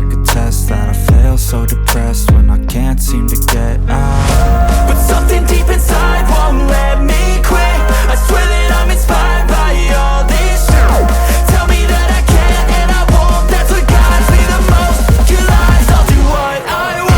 I could test that. I fail so depressed when I can't seem to get out. But something deep inside won't let me quit. I swear that I'm inspired by all this shit. Tell me that I can't and I won't. That's what guides me the most. Your lies, I'll do what I want.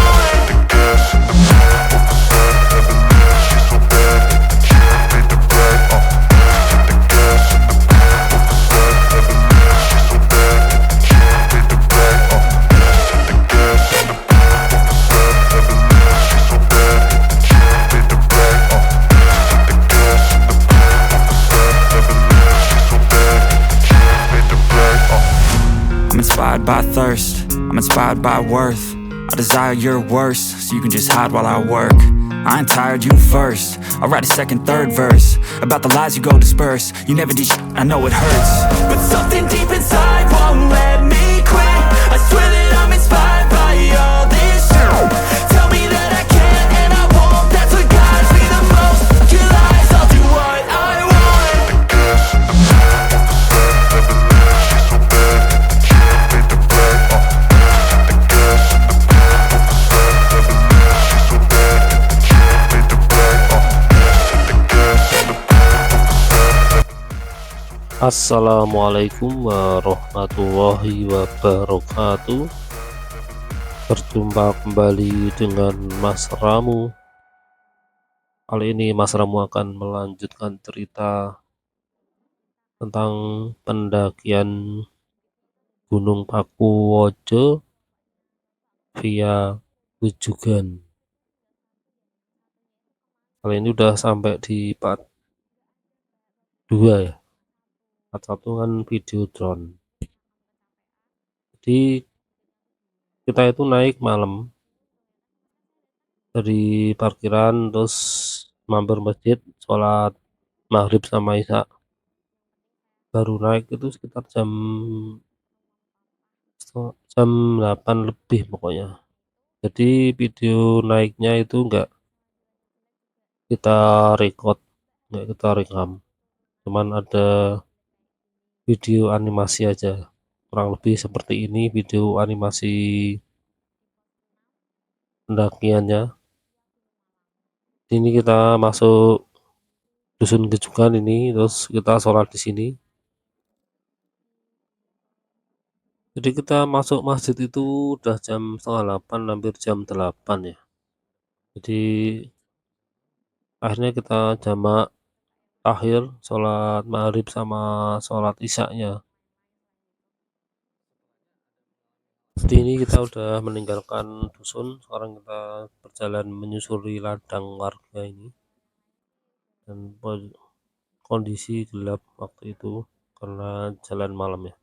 I'm inspired by thirst, I'm inspired by worth. I desire your worst, so you can just hide while I work. I ain't tired, you first. I'll write a second, third verse about the lies you go disperse. You never did shit, I know it hurts. But something deep inside won't let me quit. I swear that I'm inspired by all this shit. Tell me that I can't and I won't. That's what guides me the most. Your lies, I'll do what I want. Assalamualaikum warahmatullahi wabarakatuh. Berjumpa kembali dengan Mas Ramu. Kali ini Mas Ramu akan melanjutkan cerita tentang pendakian Gunung Pakuwojo via Wujugan. Kali ini udah sampai di part 2 ya. Part 1 kan video drone. Jadi kita itu naik malam dari parkiran, terus mampir masjid, sholat maghrib sama isya, baru naik itu sekitar jam 8 lebih pokoknya. Jadi video naiknya itu enggak kita record, enggak kita rekam, cuman ada video animasi aja, kurang lebih seperti ini video animasi pendakiannya. Ini kita masuk dusun Gejugan ini, terus kita sholat di sini. Jadi kita masuk masjid itu udah jam 7:30, hampir jam 8 ya. Jadi akhirnya kita jamak akhir sholat maghrib sama sholat isyanya. Jadi ini kita udah meninggalkan dusun, sekarang kita berjalan menyusuri ladang warga ini, dan kondisi gelap waktu itu karena jalan malam ya.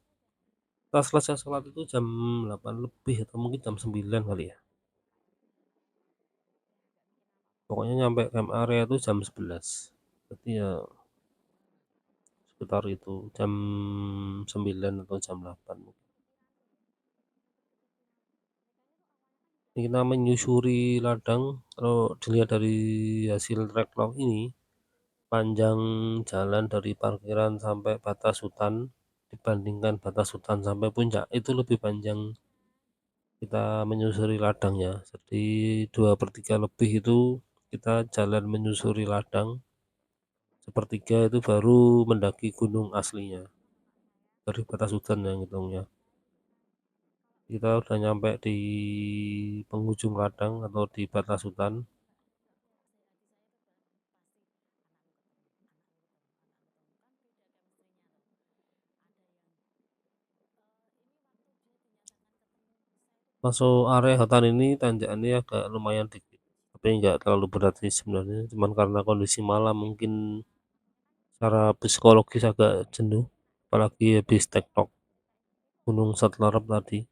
Kita selesai sholat itu jam 8 lebih atau mungkin jam 9 kali ya, pokoknya nyampe camp area itu jam 11. Berarti ya sekitar itu jam 9 atau jam 8. Ini kita menyusuri ladang. Kalau dilihat dari hasil track log ini, panjang jalan dari parkiran sampai batas hutan dibandingkan batas hutan sampai puncak itu lebih panjang kita menyusuri ladangnya. Jadi 2/3 lebih itu kita jalan menyusuri ladang, 1/3 itu baru mendaki gunung aslinya dari batas hutan yang hitungnya. Kita udah nyampe di penghujung ladang atau di batas hutan. Masuk area hutan ini tanjakannya agak lumayan dikit, tapi enggak terlalu berat sih sebenarnya, cuman karena kondisi malam mungkin secara psikologis agak jenuh, apalagi habis tektok Gunung Setlorep tadi.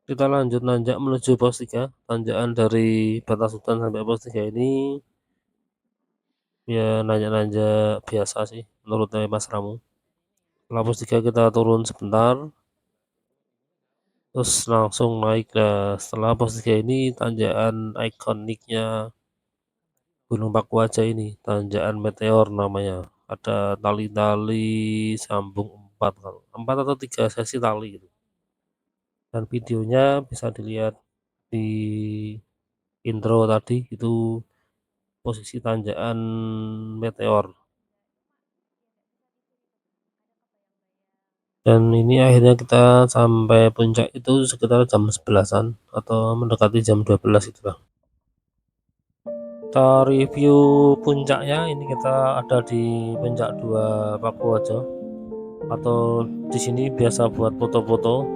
Kita lanjut nanjak menuju pos 3. Tanjakan dari batas hutan sampai pos 3 ini ya nanjak-nanjak biasa sih menurut Mas Ramu. Setelah pos 3 kita turun sebentar, terus langsung naik. Nah, setelah pos 3 ini tanjakan ikoniknya Gunung Pakuaja ini, tanjakan meteor namanya. Ada tali-tali sambung 4 atau 3 sesi tali gitu. dan videonya bisa dilihat di intro tadi, itu posisi tanjakan meteor. Dan ini akhirnya kita sampai puncak itu sekitar jam 11-an atau mendekati jam 12 itulah. Kita review puncaknya, ini kita ada di puncak 2 Pakuajo, atau di sini biasa buat foto-foto.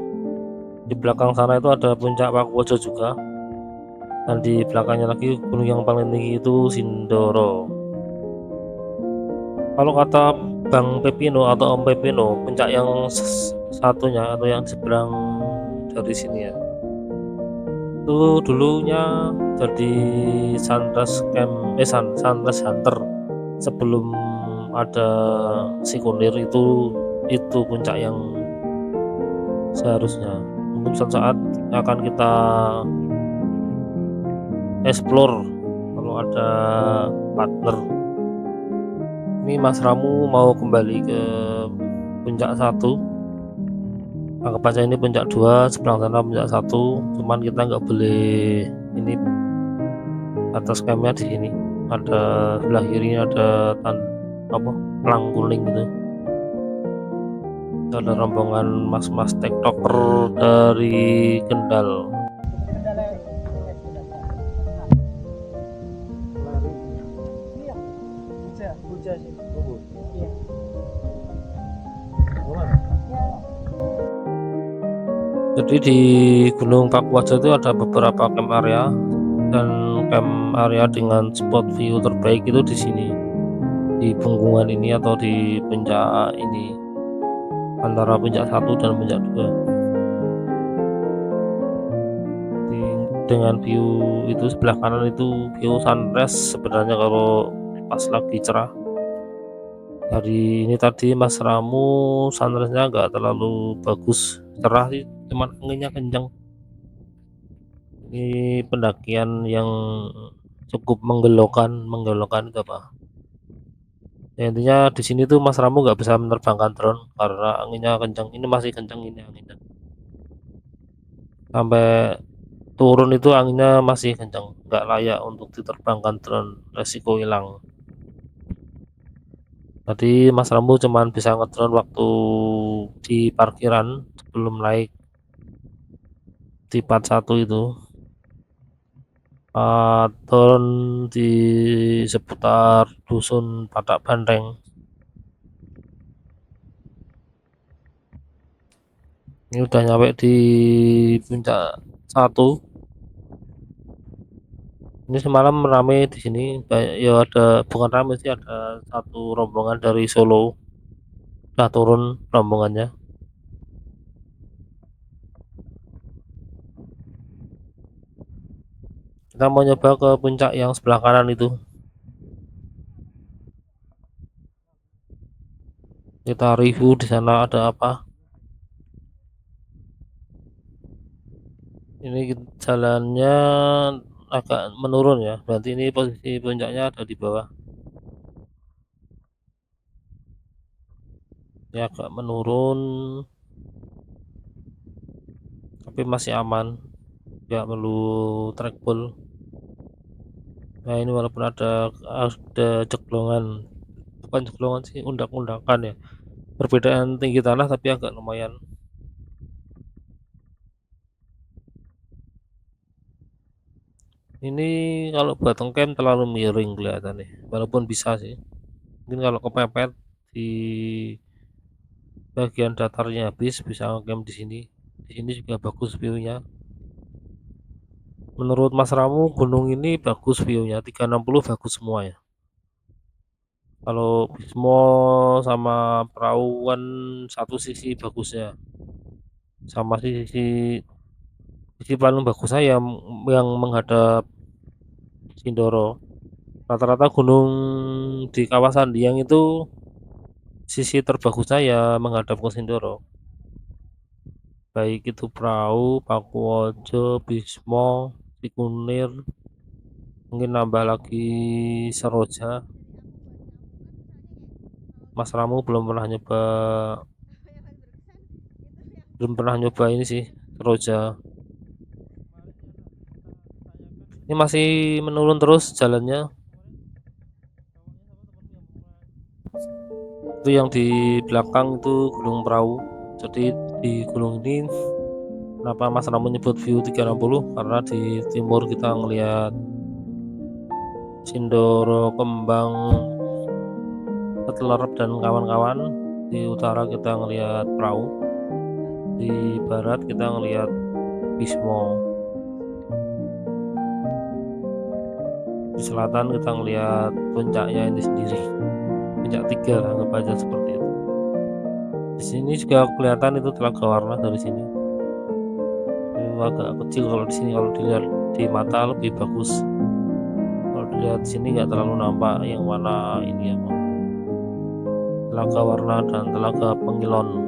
Di belakang sana itu ada puncak Pakuajo juga, dan di belakangnya lagi gunung yang paling tinggi itu Sindoro. Kalau kata Bang Pepino atau Om Pepino, puncak yang satunya atau yang seberang dari sini ya, itu dulunya jadi sunrise hunter sebelum ada Sikunir. Itu puncak yang seharusnya mungkin suatu saat akan kita explore kalau ada partner. Ini Mas Ramu mau kembali ke puncak 1, anggap aja ini puncak 2, seberang sana puncak 1, cuman kita nggak boleh ini, atas campnya di sini ada, sebelah kiri ada pelang kuning gitu. Ada rombongan mas-mas tiktoker dari Kendal. Jadi di Gunung Pakuajo itu ada beberapa camp area, dan camp area dengan spot view terbaik itu di sini, di punggungan ini atau di puncak ini, antara puncak 1 dan puncak 2. Dengan view itu sebelah kanan itu view sunrise sebenarnya kalau pas lagi cerah. Hari ini tadi Mas Ramu sunrise-nya nggak terlalu bagus, cerah sih, cuman anginnya kenceng. Ini pendakian yang cukup menggelokkan itu apa? Ya, intinya di sini tuh Mas Ramu nggak bisa menerbangkan drone karena anginnya kenceng. Ini masih kenceng ini anginnya. Sampai turun itu anginnya masih kenceng, nggak layak untuk diterbangkan drone, resiko hilang. Tadi Mas Rambu cuman bisa ngedrone waktu di parkiran sebelum naik di part 1 itu. Turun di seputar dusun Patak Banteng. Ini udah nyampe di puncak 1. Ini semalam rame di sini, ya ada, bukan rame sih, ada satu rombongan dari Solo udah turun rombongannya. Kita mau nyoba ke puncak yang sebelah kanan itu. Kita review di sana ada apa. Ini jalannya agak menurun ya, berarti ini posisi puncaknya ada di bawah. Ini agak menurun tapi masih aman, nggak perlu trackball. Nah ini walaupun ada ceklongan, bukan ceklongan sih, undak-undakan ya, perbedaan tinggi tanah tapi agak lumayan. Ini kalau buat camp terlalu miring kelihatannya, walaupun bisa sih, mungkin kalau kepepet di bagian datarnya habis bisa camp di sini. Di sini juga bagus view-nya. Menurut Mas Ramu gunung ini bagus view-nya, 360 bagus semua ya. Kalau Bismo sama Perawan satu sisi bagusnya, sama sisi paling bagusnya yang menghadap Sindoro. Rata-rata gunung di kawasan Dieng itu sisi terbagusnya ya menghadap ke Sindoro. Baik itu Perahu, Pakuwojo, Bismo, Sikunir, mungkin nambah lagi Seroja. Mas Ramu belum pernah nyoba ini sih, Seroja. Ini masih menurun terus jalannya. Itu yang di belakang itu Gunung Prau. Jadi di gunung ini kenapa Mas Ram menyebut view 360, karena di timur kita ngelihat Sindoro, Kembang, Tetelerep dan kawan-kawan. Di utara kita ngelihat Prau. Di barat kita ngelihat Bismo. Di selatan kita ngelihat puncaknya ini sendiri. Puncak 3 lah, anggap aja seperti itu. Di sini juga kelihatan itu Telaga Warna dari sini. Itu agak kecil kalau di sini, kalau dilihat di mata lebih bagus. Kalau dilihat di sini nggak terlalu nampak yang warna ini apa. Telaga Warna dan Telaga Pengilon.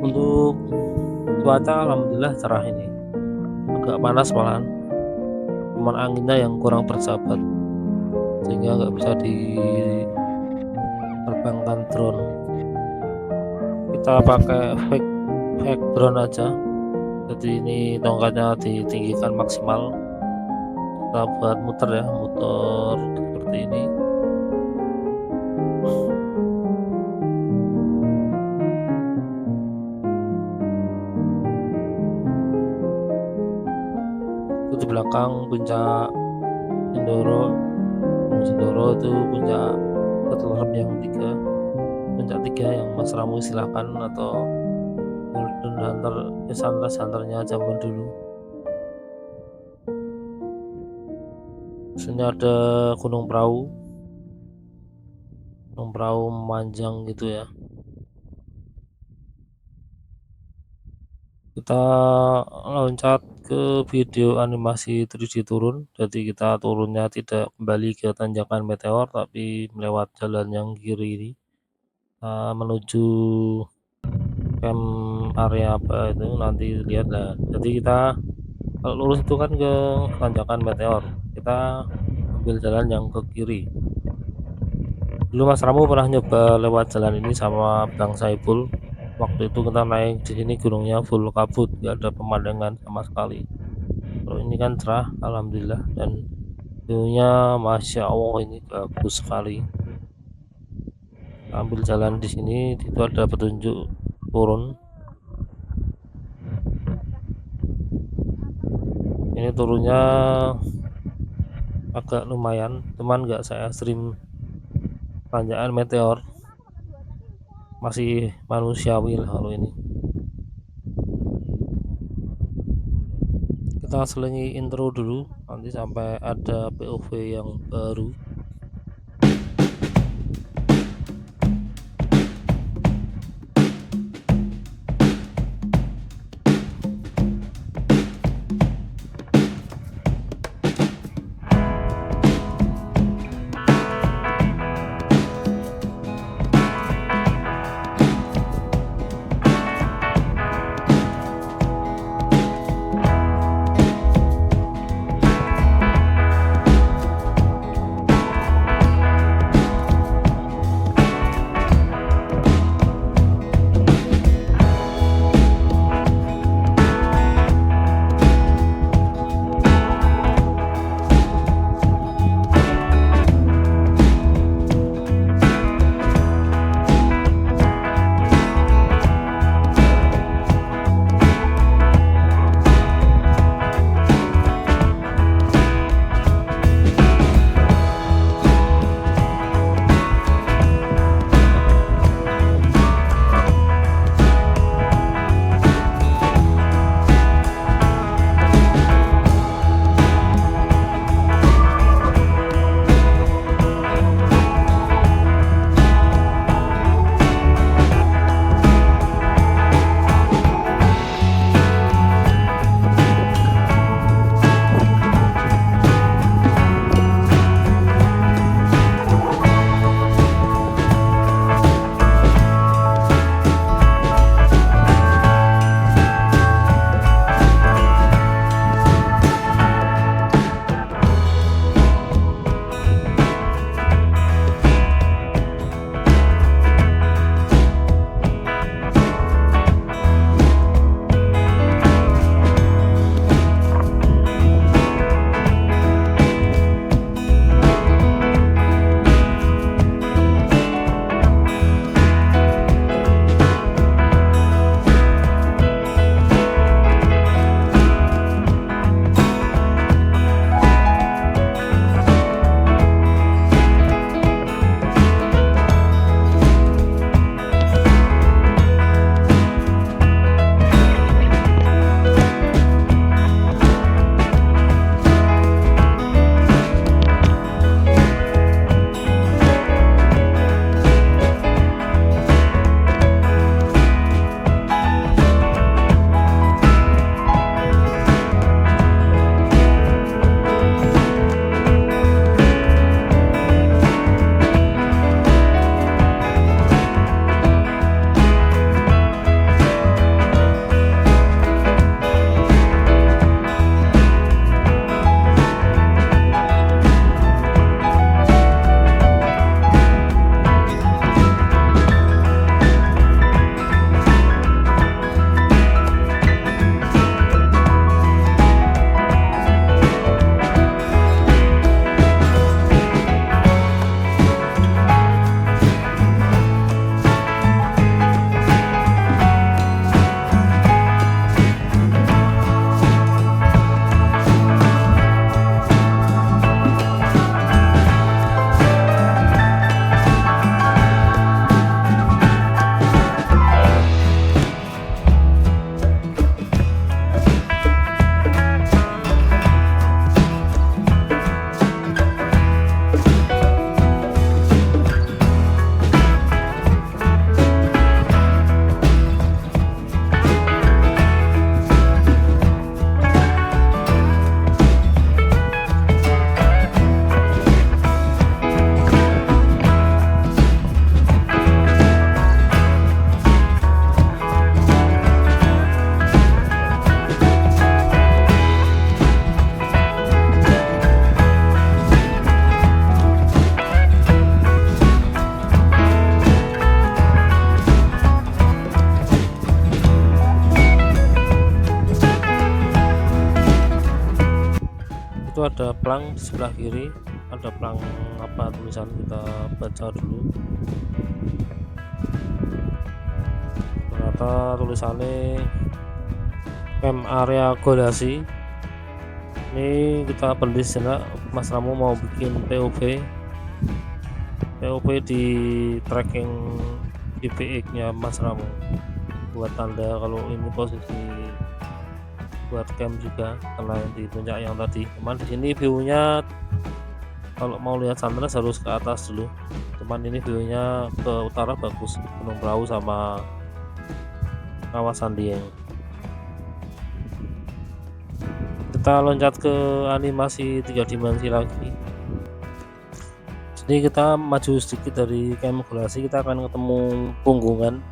Untuk cuaca alhamdulillah cerah ini. Agak panas malahan. Cuman anginnya yang kurang bersahabat, sehingga nggak bisa diterbangkan drone. Kita pakai fake drone aja. Jadi ini tongkatnya ditinggikan maksimal. Kita buat muter ya, muter seperti ini. Itu di belakang puncak Sindoro. Gunung Sindoro itu puncak Tetelerep yang 3. Puncak 3 yang Mas Ramu silahkan, atau Golden Hunter, Sunrise Hunternya zaman dulu. Sini ada Gunung Prau. Gunung Prau memanjang gitu ya. Kita loncat ke video animasi 3D turun. Jadi kita turunnya tidak kembali ke tanjakan meteor, tapi melewat jalan yang kiri ini, menuju camp area apa itu nanti lihat lah. Jadi kita kalau lurus itu kan ke tanjakan meteor, kita ambil jalan yang ke kiri. Dulu Mas Ramu pernah nyoba lewat jalan ini sama Bang Saiful. Waktu itu kita naik di sini gunungnya full kabut, nggak ada pemandangan sama sekali. Kalau ini kan cerah, alhamdulillah, dan view-nya masya Allah ini bagus sekali. Ambil jalan di sini, itu ada petunjuk turun. Ini turunnya agak lumayan, cuman nggak saya ekstrim tanjakan meteor, masih manusiawi lah kalau ini. Kita selingi intro dulu, nanti sampai ada POV yang baru. itu ada plang di sebelah kiri, ada plang apa tulisan, kita baca dulu. Ternyata tulisannya camp area Golasi. Ini kita berhenti sejenak, Mas Ramu mau bikin POV di tracking GPX nya Mas Ramu buat tanda kalau ini posisi buat camp juga, selain di puncak yang tadi. Cuman di sini view-nya kalau mau lihat sunrise harus ke atas dulu, cuman ini view-nya ke utara bagus, Gunung Prau sama kawasan Dieng. Kita loncat ke animasi 3 dimensi lagi. Jadi kita maju sedikit dari camp Golasi, kita akan ketemu punggungan.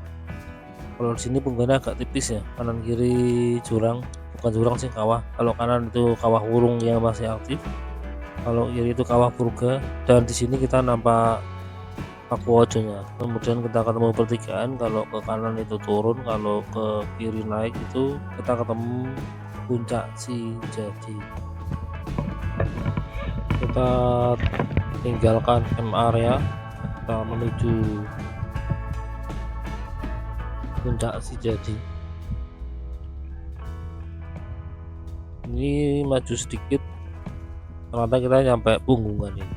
Kalau di sini punggungnya agak tipis ya, kanan kiri jurang, bukan jurang sih, kawah. Kalau kanan itu kawah Wurung yang masih aktif, kalau kiri itu kawah Purga, dan di sini kita nampak Pakuwojonya. Kemudian kita ketemu pertigaan, kalau ke kanan itu turun, kalau ke kiri naik itu kita ketemu puncak Si Jadi. Kita tinggalkan camp area, kita menuju puncak Si Jadi. Ini maju sedikit, ternyata kita nyampe punggungan ini,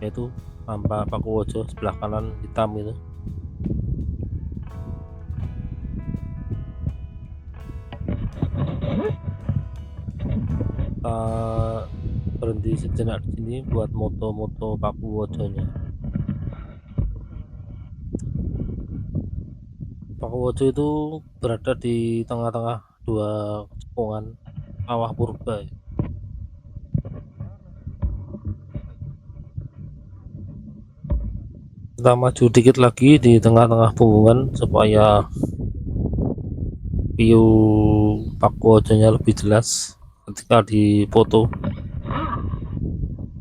yaitu nampak Pakuwojo sebelah kanan hitam itu. Kita berhenti sejenak di sini buat moto-moto Pakuwojonya. Pakuwojo itu berada di tengah-tengah dua cekungan kawah purba. Kita maju dikit lagi di tengah-tengah punggungan supaya view Pakuwojonya lebih jelas ketika dipoto.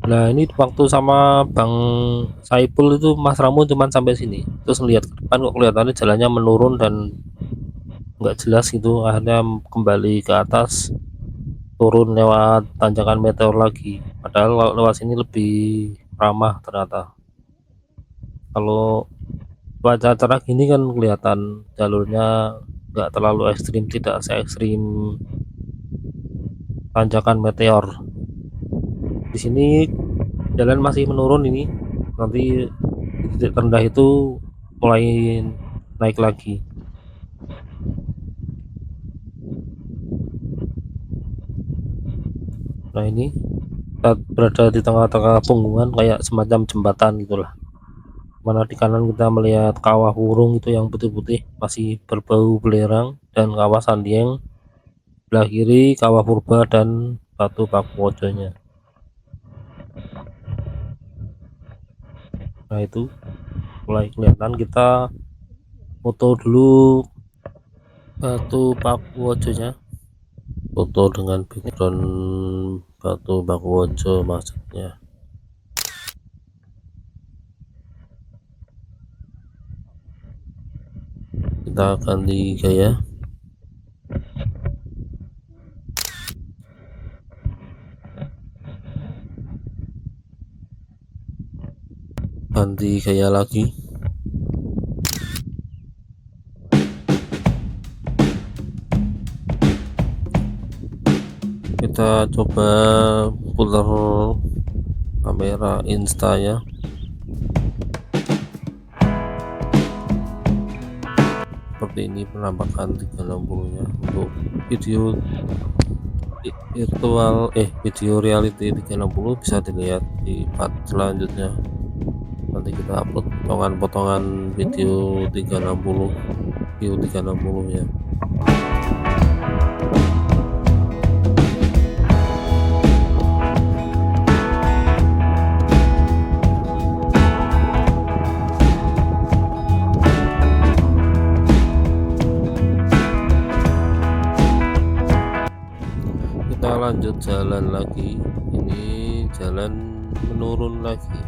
Nah, ini waktu sama Bang Saipul itu Mas Ramu cuman sampai sini, terus lihat ke depan kok kelihatannya jalannya menurun dan nggak jelas gitu. Akhirnya kembali ke atas, turun lewat tanjakan meteor lagi, padahal lewat sini lebih ramah ternyata. Kalau cuaca cerah gini kan kelihatan jalurnya nggak terlalu ekstrim, tidak se-ekstrim tanjakan meteor. Di sini jalan masih menurun, ini nanti di titik terendah itu mulai naik lagi. Nah, ini kita berada di tengah-tengah punggungan kayak semacam jembatan gitulah, mana di kanan kita melihat kawah Wurung itu yang putih-putih masih berbau belerang, dan kawasan Dieng. Sebelah kiri kawah purba dan batu Pakuwojonya. Nah, itu mulai kelihatan, kita foto dulu batu Pakuwojonya, foto dengan background batu Pakuwojo maksudnya. Kita ganti gaya, lagi. Kita coba putar kamera insta ya. Seperti ini penampakan 360 nya untuk video virtual video reality 360. Bisa dilihat di part selanjutnya, nanti kita upload potongan-potongan video 360 ya. Kita lanjut jalan lagi, ini jalan menurun lagi.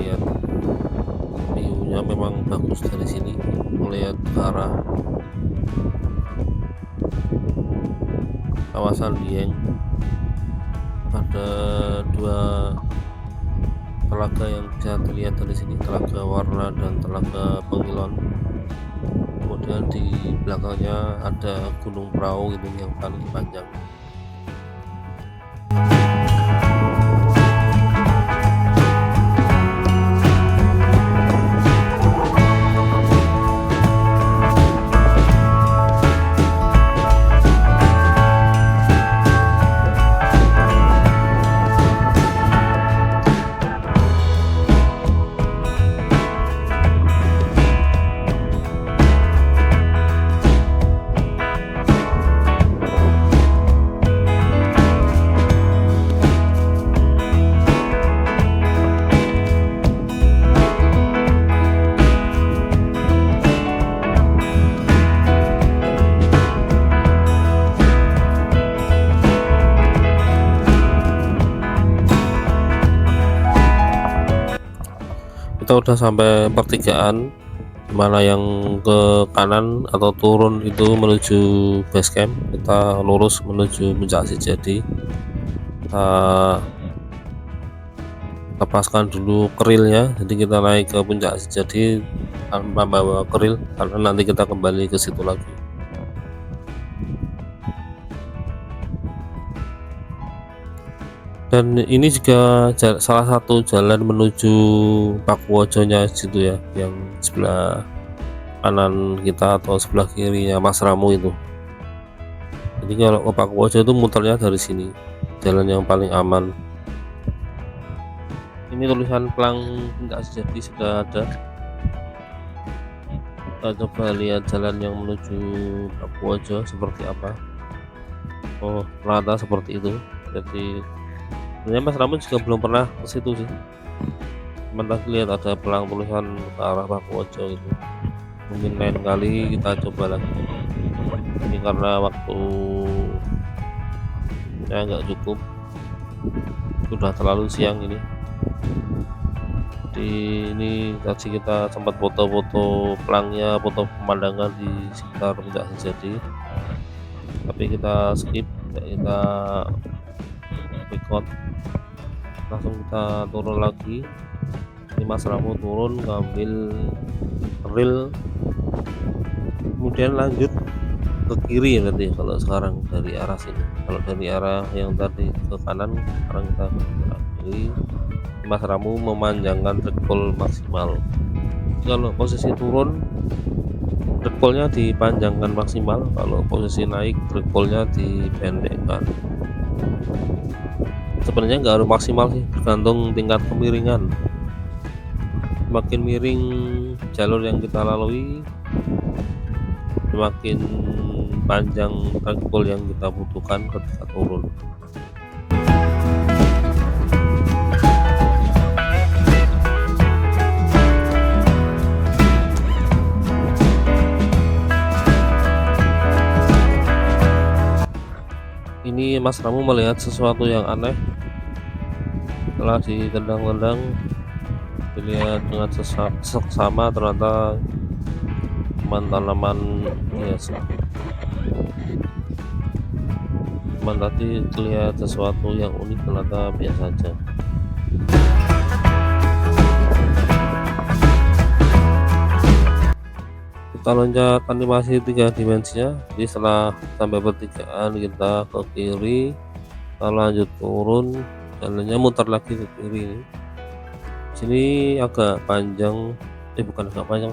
Lihat view-nya memang bagus dari sini, melihat ke arah kawasan Dieng. Ada dua telaga yang bisa dilihat dari sini, Telaga Warna dan Telaga Pengilon. Kemudian di belakangnya ada Gunung Prau itu yang paling panjang. Kita udah sampai pertigaan, dimana yang ke kanan atau turun itu menuju base camp. Kita lurus menuju Puncak Sejati. Kita lepaskan dulu kerilnya, jadi kita naik ke Puncak Sejati tanpa bawa keril karena nanti kita kembali ke situ lagi. Dan ini juga salah satu jalan menuju Pakuwojonya situ ya, yang sebelah kanan kita atau sebelah kirinya Mas Ramu itu. Jadi kalau ke Pakuwojo itu muternya dari sini, jalan yang paling aman. Ini tulisan pelang Puncak Sejati sudah ada. Kita coba lihat jalan yang menuju Pakuwojo seperti apa. Oh, rata seperti itu. Jadi sebenarnya Mas Ramu juga belum pernah ke situ sih. Cuman tadi lihat ada pelang tulisan ke arah Pakuwojo gitu. Mungkin lain kali kita coba lagi. Ini karena waktunya nggak cukup, sudah terlalu siang ini. Jadi ini tadi kita sempat foto-foto pelangnya, foto pemandangan di sekitar Puncak Sejati, tapi kita skip, kita record, langsung kita turun lagi. Ini Mas Ramu turun ngambil rel, kemudian lanjut ke kiri ya nanti kalau sekarang dari arah sini. Kalau dari arah yang tadi ke kanan, sekarang kita ke kiri. Mas Ramu memanjangkan rekol maksimal. Kalau posisi turun, rekolnya dipanjangkan maksimal. Kalau posisi naik, rekolnya dipendekkan. Sebenarnya nggak harus maksimal sih, tergantung tingkat kemiringan. Semakin miring jalur yang kita lalui, semakin panjang rekol yang kita butuhkan ketika turun. Ini Mas Ramu melihat sesuatu yang aneh. Setelah ditendang-tendang, dilihat dengan seksama, ternyata tanaman hias. Cuman tadi terlihat sesuatu yang unik, ternyata biasa saja. Kita loncat animasi 3 dimensinya. Jadi setelah sampai pertigaan kita ke kiri, kita lanjut turun, jalannya muter lagi ke kiri. Sini agak panjang, bukan agak panjang,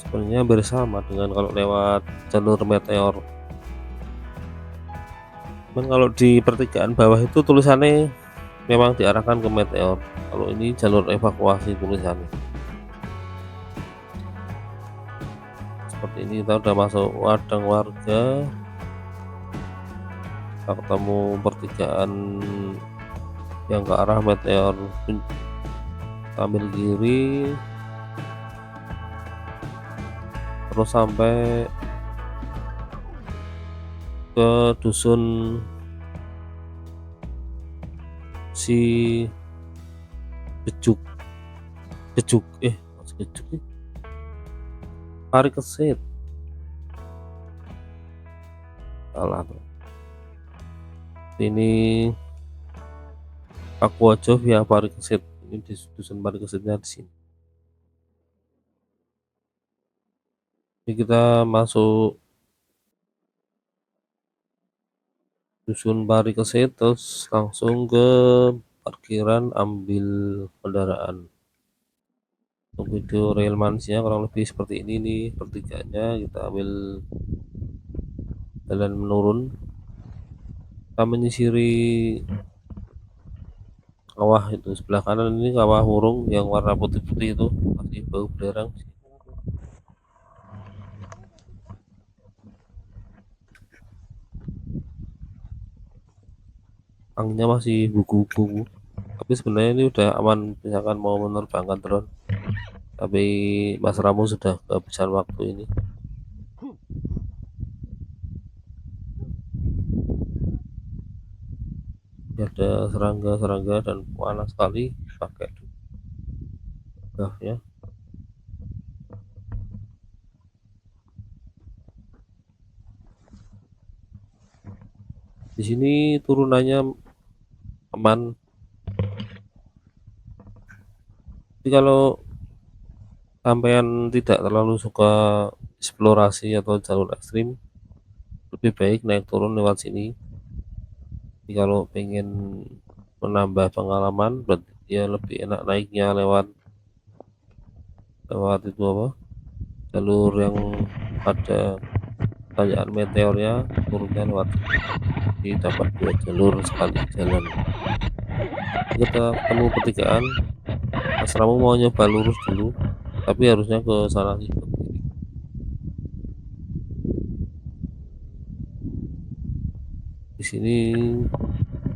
sebenarnya bersama dengan kalau lewat jalur meteor. Cuman kalau di pertigaan bawah itu tulisannya memang diarahkan ke meteor. Kalau ini jalur evakuasi tulisannya. Seperti ini, kita udah masuk wadang warga. Kita ketemu pertigaan yang ke arah meteor, ambil kiri terus sampai ke dusun si Bejuk Parikesit. salah tuh. Ini Pakuajo via Parikesit, ini di dusun Parikesetnya di sini. Ini kita masuk dusun Parikesit terus langsung ke parkiran ambil kendaraan. Untuk video real manusia kurang lebih seperti ini nih pertigaannya. Kita ambil jalan menurun, kita menyisiri kawah itu sebelah kanan. Ini kawah hurung yang warna putih-putih itu masih bau belerang. Anginnya masih buku-buku, tapi sebenarnya ini udah aman misalkan mau menerbangkan drone, tapi Mas Ramu sudah kehabisan waktu ini. Ada serangga-serangga dan panas sekali pakai ya. Di sini turunannya aman. Jadi kalau sampean tidak terlalu suka eksplorasi atau jalur ekstrim, lebih baik naik turun lewat sini. Jadi kalau pengen menambah pengalaman, berarti dia lebih enak naiknya lewat itu apa, jalur yang ada tanjakan meteornya, turunnya lewat sini, dapat 2 jalur sekali jalan. Kita ketemu pertigaan, Mas Ramu mau nyoba lurus dulu, tapi harusnya ke sana sih, ke kiri. Di sini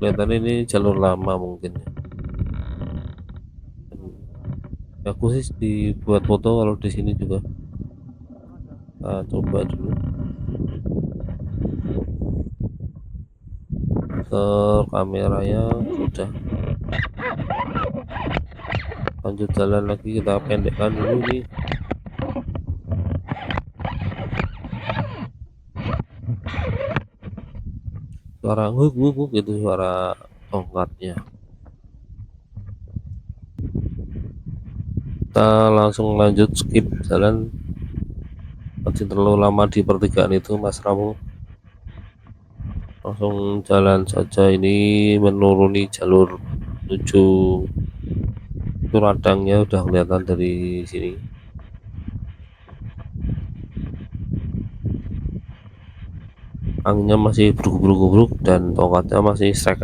kelihatan ini jalur lama mungkin ya. Aku sih dibuat foto kalau di sini juga. Nah, coba dulu ke kameranya, sudah lanjut jalan lagi, kita pendekkan dulu nih. Suara nguk itu suara tongkatnya. Kita langsung lanjut, skip jalan, masih terlalu lama di pertigaan itu Mas Ramu. Langsung jalan saja, ini menuruni jalur menuju itu, radangnya udah kelihatan dari sini. Anginnya masih bergubruk-gubruk dan tongkatnya masih strek.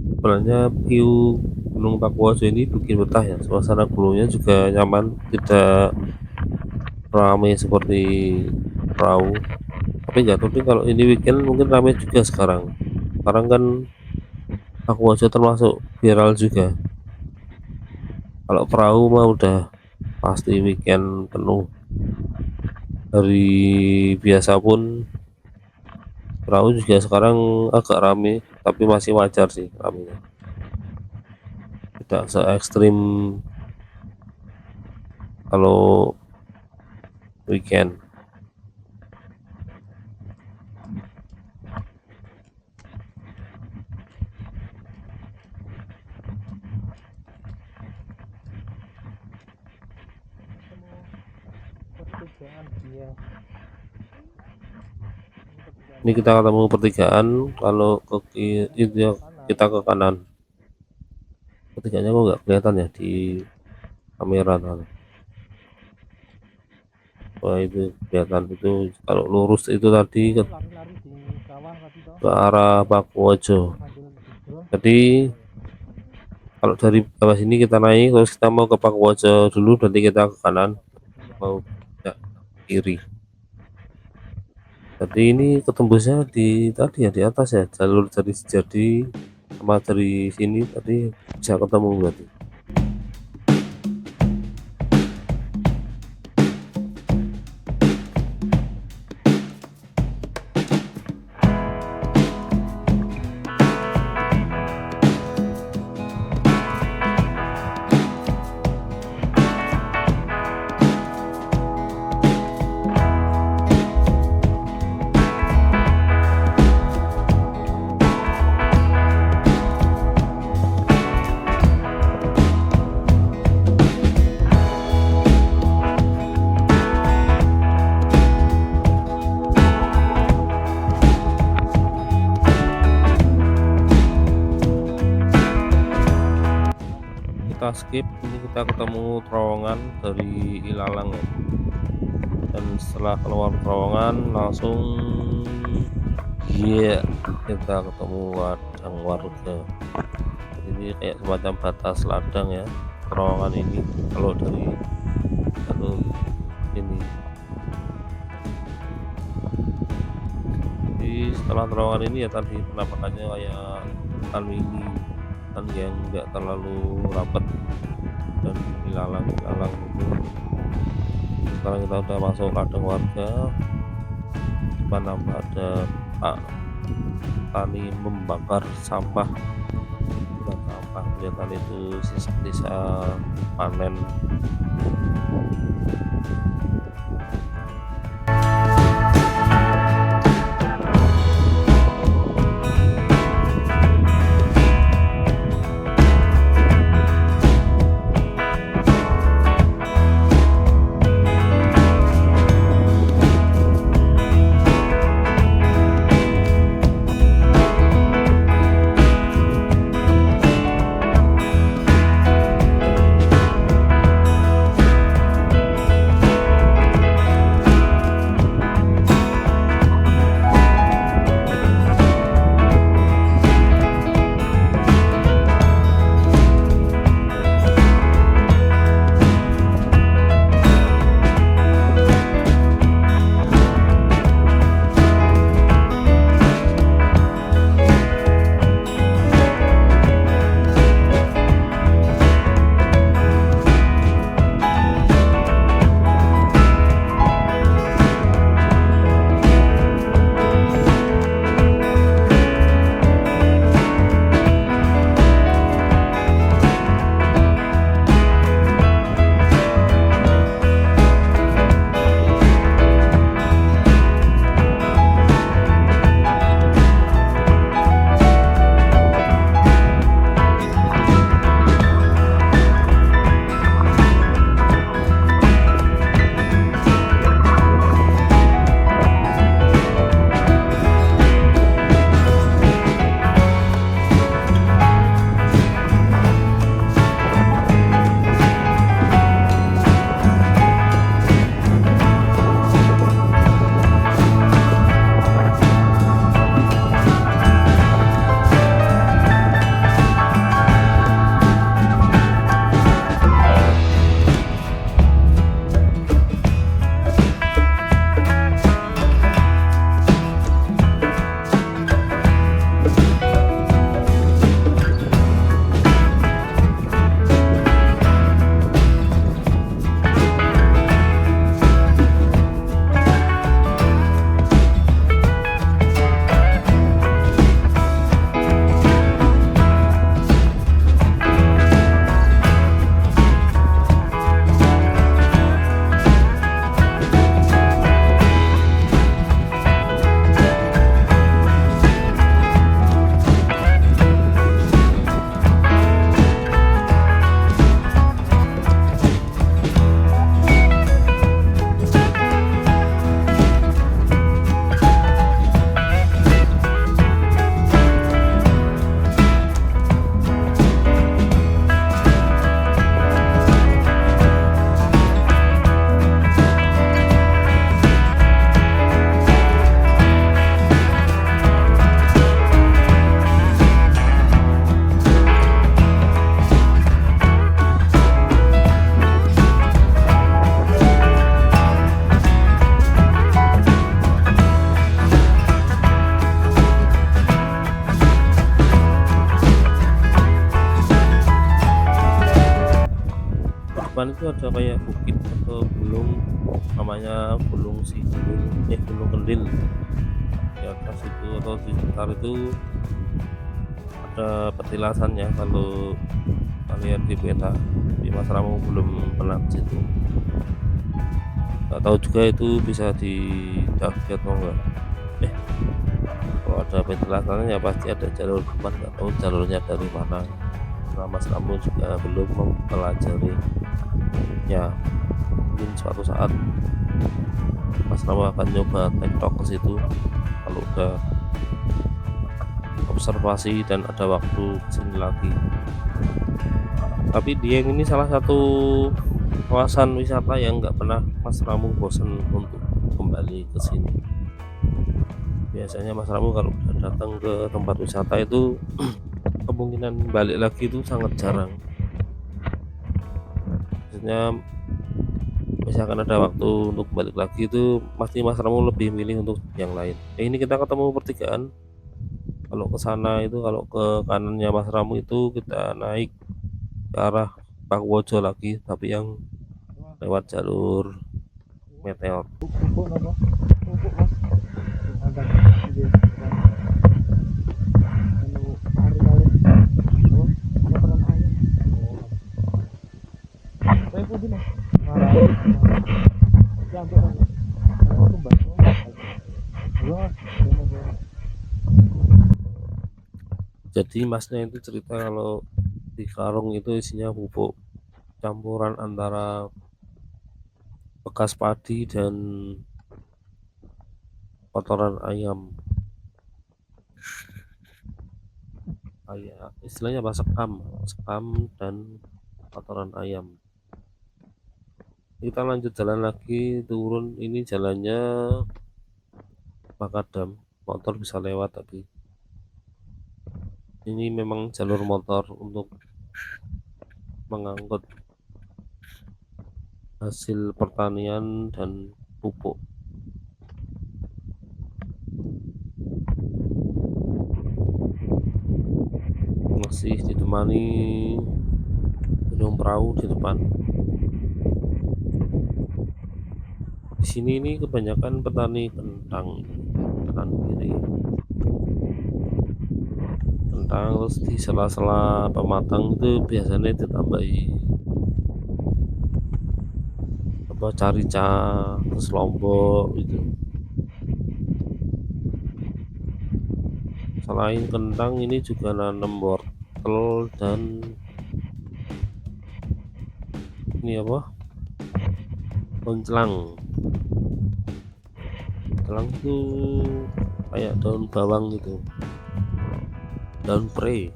Sebenarnya view Gunung Pakuajo ini bikin betah ya, suasana gunungnya juga nyaman, tidak ramai seperti perahu. Tapi nggak tahu nih kalau ini weekend mungkin ramai juga sekarang kan Pakuajo termasuk viral juga. Kalau perahu mah udah pasti weekend penuh. Hari biasa pun perahu juga sekarang agak rame, tapi masih wajar sih ramenya, tidak se ekstrim kalau weekend. Ini kita ketemu pertigaan, kalau ke kiri itu ya, kita ke kanan. Pertigaannya kok nggak kelihatan ya di kamera tadi. Wah, itu kelihatan, itu kalau lurus itu tadi ke arah Pakuajo. Jadi kalau dari bawah sini kita naik, terus kita mau ke Pakuajo dulu, nanti kita ke kanan, mau ke kiri. Jadi ini ketembusnya di tadi ya, di atas ya, jalur dari Sejadi sama dari sini tadi bisa ketemu berarti. kita skip, ini kita ketemu terowongan dari Ilalang ya. Dan setelah keluar terowongan langsung kita ketemu ladang warga. Jadi ini kayak semacam batas ladang ya, terowongan ini kalau dari jalur ini. Jadi setelah terowongan ini ya tadi penampakannya kayak hutan mini, hutan yang enggak terlalu rapat dan ilalang itu. Sekarang kita udah masuk ladang warga, depan nampak ada Pak Tani membakar sampah, bukan sampah, kelihatan itu sisa-sisa panen. Depan itu ada kayak bukit atau gunung, namanya Gunung Gunung Kendil. Di atas itu atau di sekitar itu ada petilasannya, kalau kalian di peta, di Mas Ramo belum pernah ke situ. Nggak tahu juga itu bisa didaki atau enggak. Kalau ada petilasannya ya pasti ada jalur depan, nggak tahu jalurnya dari mana. Nah, Mas Ramo juga belum mempelajari. Ya, mungkin suatu saat Mas Ramo akan nyoba TikTok ke situ kalau udah observasi dan ada waktu kesini lagi. Tapi Dieng ini salah satu kawasan wisata yang nggak pernah Mas Ramu bosen untuk kembali ke sini. Biasanya Mas Ramu kalau udah datang ke tempat wisata itu kemungkinan balik lagi itu sangat jarang. Maksudnya misalkan ada waktu untuk balik lagi itu pasti Mas Ramu lebih milih untuk yang lain. Ini kita ketemu pertigaan. Kalau ke sana itu kalau ke kanannya Mas Ramu itu kita naik ke arah Pakuwojo lagi, tapi yang lewat jalur Meteor. Pupuk apa? Pupuk mas. Ada. Anu hari kali. Oh, ada peran ayam. Saya pun mas. Marah. Campur mas. Kalau kembang. Wah, Jadi masnya itu cerita kalau di karung itu isinya pupuk campuran antara bekas padi dan kotoran ayam. Istilahnya apa? Sekam dan kotoran ayam. Kita lanjut jalan lagi, turun. Ini jalannya makadam, motor bisa lewat, tapi ini memang jalur motor untuk mengangkut hasil pertanian dan pupuk. Masih ditemani gunung perahu di depan. Di sini ini kebanyakan petani kentang, kanan kiri kentang, terus di sela-sela pematang itu biasanya ditambahi apa carica, terus lombok gitu. Selain kentang ini juga nanam wortel dan ini apa, koncelang. Koncelang itu kayak daun bawang gitu, daun pre.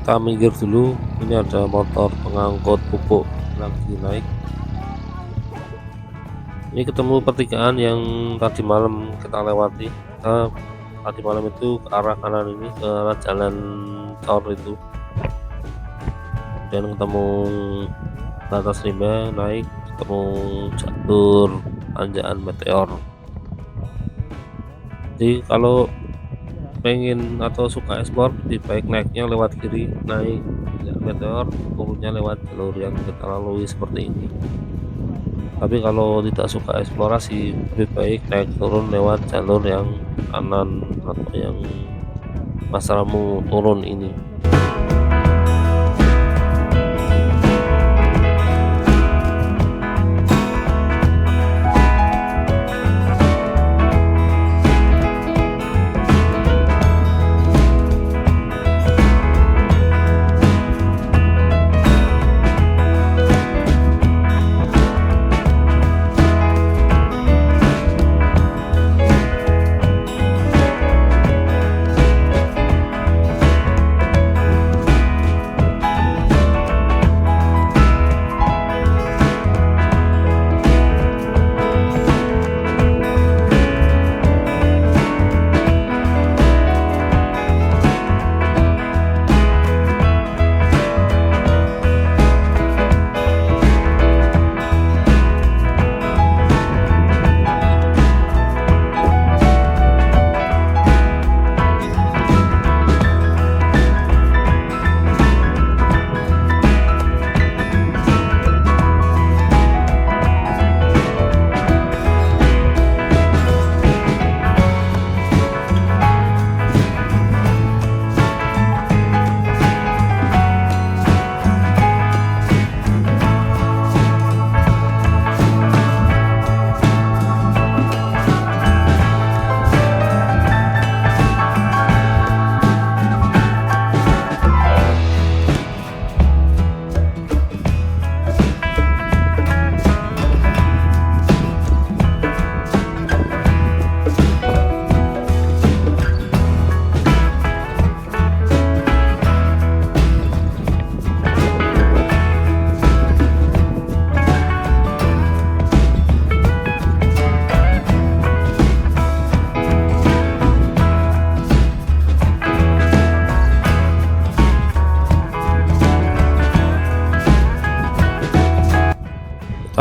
Kita minggir dulu, ini ada motor pengangkut pupuk lagi naik. Ini ketemu pertigaan yang tadi malam kita lewati. Kita tadi malam itu ke arah kanan, ini ke arah jalan tol itu, dan ketemu batas rimba naik, ketemu jalur tanjakan Meteor. Jadi kalau pengen atau suka explore, lebih baik naiknya lewat kiri, naik Meteor, turunnya lewat jalur yang kita lalui seperti ini. Tapi kalau tidak suka eksplorasi, lebih baik naik turun lewat jalur yang kanan atau yang Mas Ramu turun ini.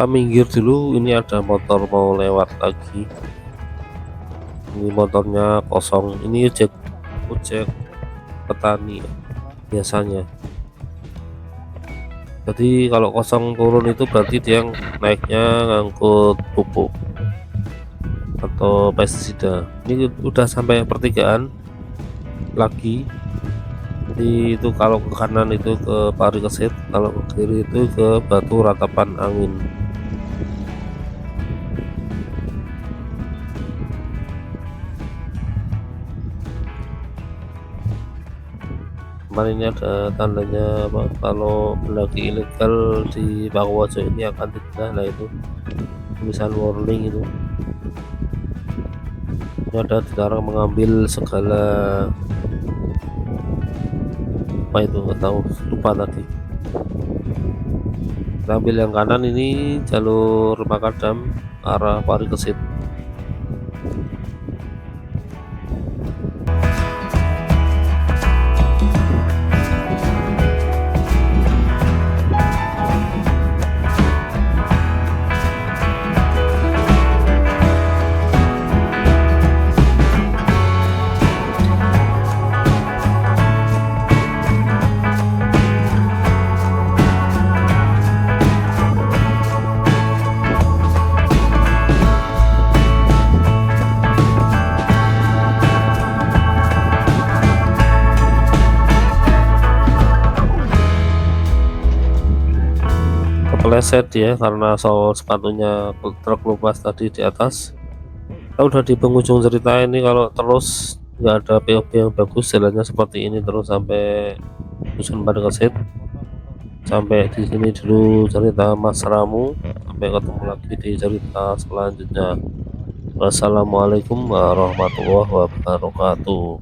kita minggir dulu, ini ada motor mau lewat lagi. Ini motornya kosong, ini ojek petani biasanya. Jadi kalau kosong turun itu berarti dia naiknya ngangkut pupuk atau pestisida. Ini udah sampai pertigaan lagi. Jadi itu kalau ke kanan itu ke Pari Kesit, kalau ke kiri itu ke Batu Ratapan Angin. Kemarin ini ada tandanya apa, kalau mendaki ilegal di Pakuwojo ini akan denda. Nah itu tulisan warning itu. Ini ada dilarang mengambil segala apa itu, nggak tahu, lupa tadi. Kita ambil yang kanan, ini jalur Makadam arah Pari Kesit. Kepleset ya karena sol sepatunya terkelupas tadi di atas. Kita udah di penghujung cerita ini. Kalau terus nggak ada POV yang bagus, jalannya seperti ini terus sampai Dusun Pari Kesit. Sampai di sini dulu cerita Mas Ramu, sampai ketemu lagi di cerita selanjutnya. Wassalamualaikum warahmatullahi wabarakatuh.